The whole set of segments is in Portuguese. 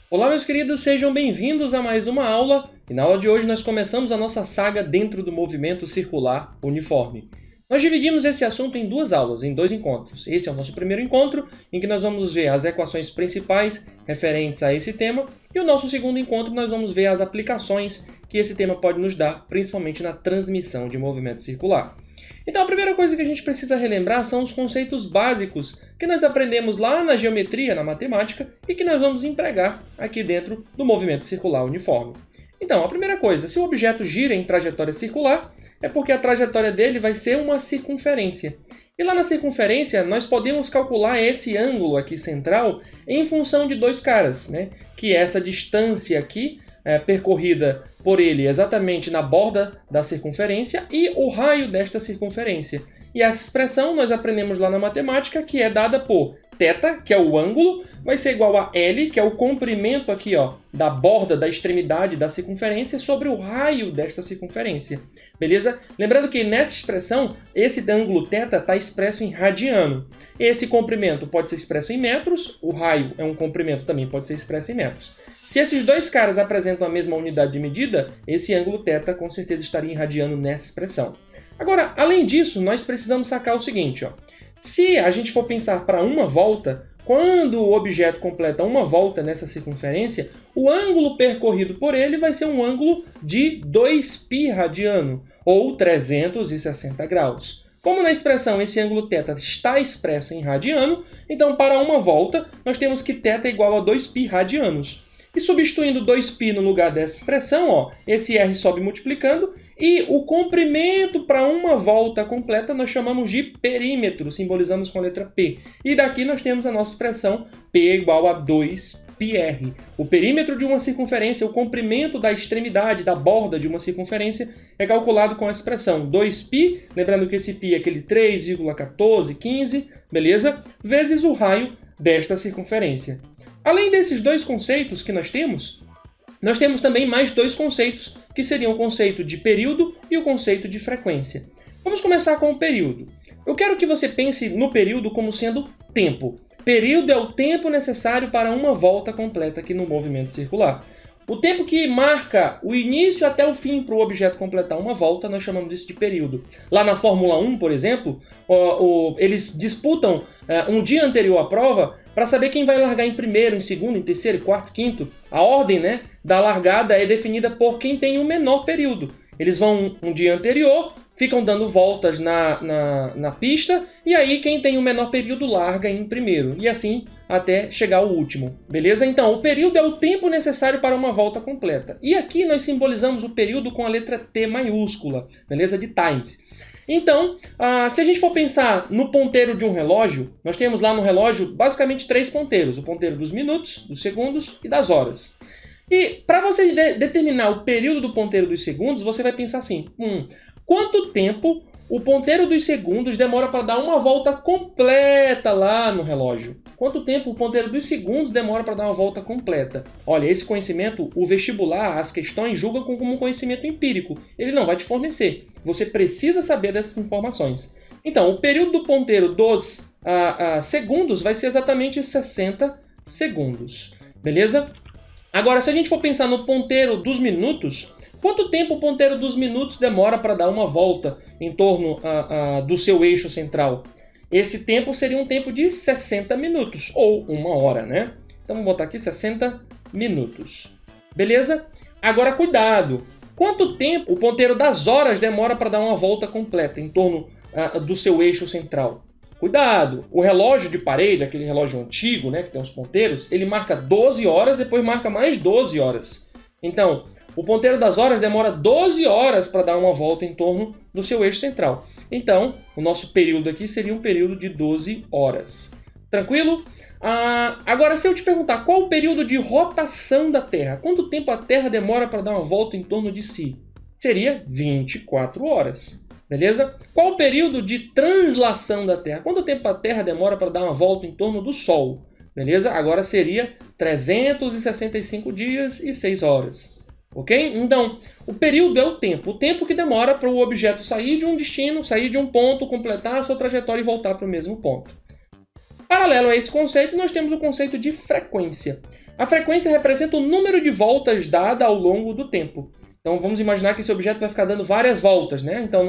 Olá, meus queridos, sejam bem-vindos a mais uma aula. E na aula de hoje nós começamos a nossa saga dentro do movimento circular uniforme. Nós dividimos esse assunto em duas aulas, em dois encontros. Esse é o nosso primeiro encontro, em que nós vamos ver as equações principais referentes a esse tema. E o nosso segundo encontro nós vamos ver as aplicações que esse tema pode nos dar, principalmente na transmissão de movimento circular. Então, a primeira coisa que a gente precisa relembrar são os conceitos básicos que nós aprendemos lá na geometria, na matemática, e que nós vamos empregar aqui dentro do movimento circular uniforme. Então, a primeira coisa, se o objeto gira em trajetória circular, é porque a trajetória dele vai ser uma circunferência. E lá na circunferência, nós podemos calcular esse ângulo aqui central em função de dois caras, né? Que é essa distância aqui, percorrida por ele exatamente na borda da circunferência e o raio desta circunferência. E essa expressão nós aprendemos lá na matemática, que é dada por θ, que é o ângulo, vai ser igual a L, que é o comprimento aqui, ó, da borda, da extremidade da circunferência, sobre o raio desta circunferência. Beleza? Lembrando que nessa expressão, esse ângulo θ está expresso em radiano. Esse comprimento pode ser expresso em metros, o raio é um comprimento também, pode ser expresso em metros. Se esses dois caras apresentam a mesma unidade de medida, esse ângulo θ com certeza estaria em radiano nessa expressão. Agora, além disso, nós precisamos sacar o seguinte, ó. Se a gente for pensar para uma volta, quando o objeto completa uma volta nessa circunferência, o ângulo percorrido por ele vai ser um ângulo de 2π radiano, ou 360 graus. Como na expressão esse ângulo θ está expresso em radiano, então para uma volta nós temos que θ é igual a 2π radianos. E substituindo 2π no lugar dessa expressão, ó, esse r sobe multiplicando, e o comprimento para uma volta completa nós chamamos de perímetro, simbolizamos com a letra P. E daqui nós temos a nossa expressão P igual a 2πr. O perímetro de uma circunferência, o comprimento da extremidade, da borda de uma circunferência, é calculado com a expressão 2π, lembrando que esse π é aquele 3,1415, beleza? Vezes o raio desta circunferência. Além desses dois conceitos que nós temos também mais dois conceitos, que seriam o conceito de período e o conceito de frequência. Vamos começar com o período. Eu quero que você pense no período como sendo tempo. Período é o tempo necessário para uma volta completa aqui no movimento circular. O tempo que marca o início até o fim para o objeto completar uma volta, nós chamamos isso de período. Lá na Fórmula 1, por exemplo, eles disputam um dia anterior à prova para saber quem vai largar em primeiro, em segundo, em terceiro, quarto, quinto. A ordem, né, da largada é definida por quem tem o menor período. Eles vão um dia anterior, ficam dando voltas na pista, e aí quem tem o menor período larga em primeiro, e assim até chegar ao último, beleza? Então, o período é o tempo necessário para uma volta completa. E aqui nós simbolizamos o período com a letra T maiúscula, beleza? De times. Então, se a gente for pensar no ponteiro de um relógio, nós temos lá no relógio basicamente três ponteiros. O ponteiro dos minutos, dos segundos e das horas. E para você determinar o período do ponteiro dos segundos, você vai pensar assim, quanto tempo o ponteiro dos segundos demora para dar uma volta completa lá no relógio? Quanto tempo o ponteiro dos segundos demora para dar uma volta completa? Olha, esse conhecimento, o vestibular, as questões julgam como um conhecimento empírico. Ele não vai te fornecer. Você precisa saber dessas informações. Então, o período do ponteiro dos segundos vai ser exatamente 60 segundos. Beleza? Agora, se a gente for pensar no ponteiro dos minutos, quanto tempo o ponteiro dos minutos demora para dar uma volta em torno do seu eixo central? Esse tempo seria um tempo de 60 minutos, ou uma hora, né? Então, vamos botar aqui 60 minutos. Beleza? Agora, cuidado! Quanto tempo o ponteiro das horas demora para dar uma volta completa em torno do seu eixo central? Cuidado! O relógio de parede, aquele relógio antigo, né, que tem os ponteiros, ele marca 12 horas, depois marca mais 12 horas. Então, o ponteiro das horas demora 12 horas para dar uma volta em torno do seu eixo central. Então, o nosso período aqui seria um período de 12 horas. Tranquilo? Agora, se eu te perguntar qual o período de rotação da Terra, quanto tempo a Terra demora para dar uma volta em torno de si? Seria 24 horas. Beleza? Qual o período de translação da Terra? Quanto tempo a Terra demora para dar uma volta em torno do Sol? Beleza? Agora seria 365 dias e 6 horas. Ok? Então, o período é o tempo que demora para o objeto sair de um destino, sair de um ponto, completar a sua trajetória e voltar para o mesmo ponto. Paralelo a esse conceito, nós temos o conceito de frequência. A frequência representa o número de voltas dada ao longo do tempo. Então vamos imaginar que esse objeto vai ficar dando várias voltas, né? Então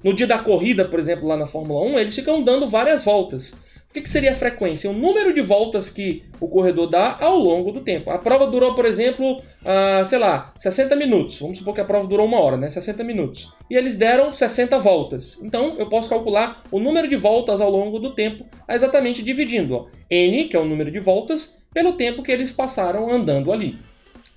no dia da corrida, por exemplo, lá na Fórmula 1, eles ficam dando várias voltas. O que seria a frequência? O número de voltas que o corredor dá ao longo do tempo. A prova durou, por exemplo, sei lá, 60 minutos. Vamos supor que a prova durou 1 hora, né? 60 minutos. E eles deram 60 voltas. Então eu posso calcular o número de voltas ao longo do tempo exatamente dividindo n, que é o número de voltas, pelo tempo que eles passaram andando ali.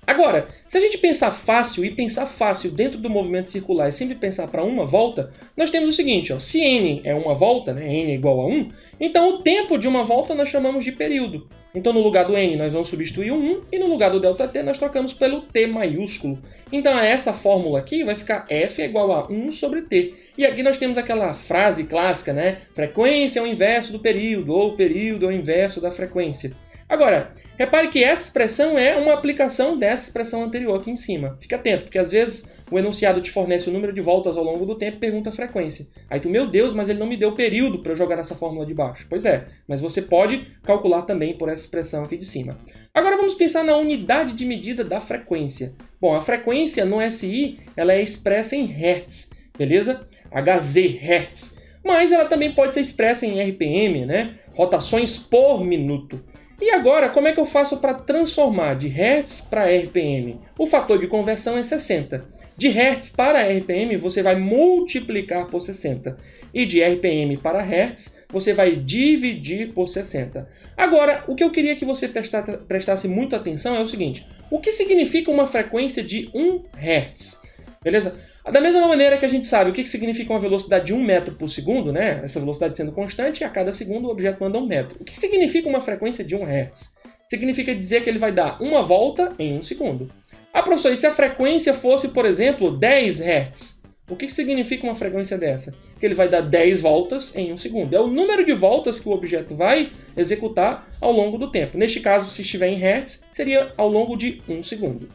Agora, se a gente pensar fácil e pensar fácil dentro do movimento circular e sempre pensar para uma volta, nós temos o seguinte, se n é uma volta, né, n é igual a 1, então o tempo de uma volta nós chamamos de período. Então no lugar do n nós vamos substituir o 1 e no lugar do ΔT nós trocamos pelo t maiúsculo. Então essa fórmula aqui vai ficar F é igual a 1 sobre t. E aqui nós temos aquela frase clássica, né? Frequência é o inverso do período, ou período é o inverso da frequência. Agora, repare que essa expressão é uma aplicação dessa expressão anterior aqui em cima. Fica atento, porque às vezes o enunciado te fornece o número de voltas ao longo do tempo e pergunta a frequência. Aí tu, meu Deus, mas ele não me deu período para eu jogar nessa fórmula de baixo. Pois é, mas você pode calcular também por essa expressão aqui de cima. Agora vamos pensar na unidade de medida da frequência. Bom, a frequência no SI ela é expressa em Hertz, beleza? Hz, Hertz. Mas ela também pode ser expressa em RPM, né? Rotações por minuto. E agora, como é que eu faço para transformar de Hertz para RPM? O fator de conversão é 60. De Hertz para RPM, você vai multiplicar por 60. E de RPM para Hertz, você vai dividir por 60. Agora, o que eu queria que você prestasse muita atenção é o seguinte. O que significa uma frequência de 1 Hertz? Beleza? Da mesma maneira que a gente sabe o que significa uma velocidade de 1 metro por segundo, né? Essa velocidade sendo constante, e a cada segundo o objeto anda 1 metro. O que significa uma frequência de 1 Hz? Significa dizer que ele vai dar uma volta em 1 segundo. Ah, professor, e se a frequência fosse, por exemplo, 10 Hz? O que significa uma frequência dessa? Que ele vai dar 10 voltas em 1 segundo. É o número de voltas que o objeto vai executar ao longo do tempo. Neste caso, se estiver em Hertz, seria ao longo de 1 segundo.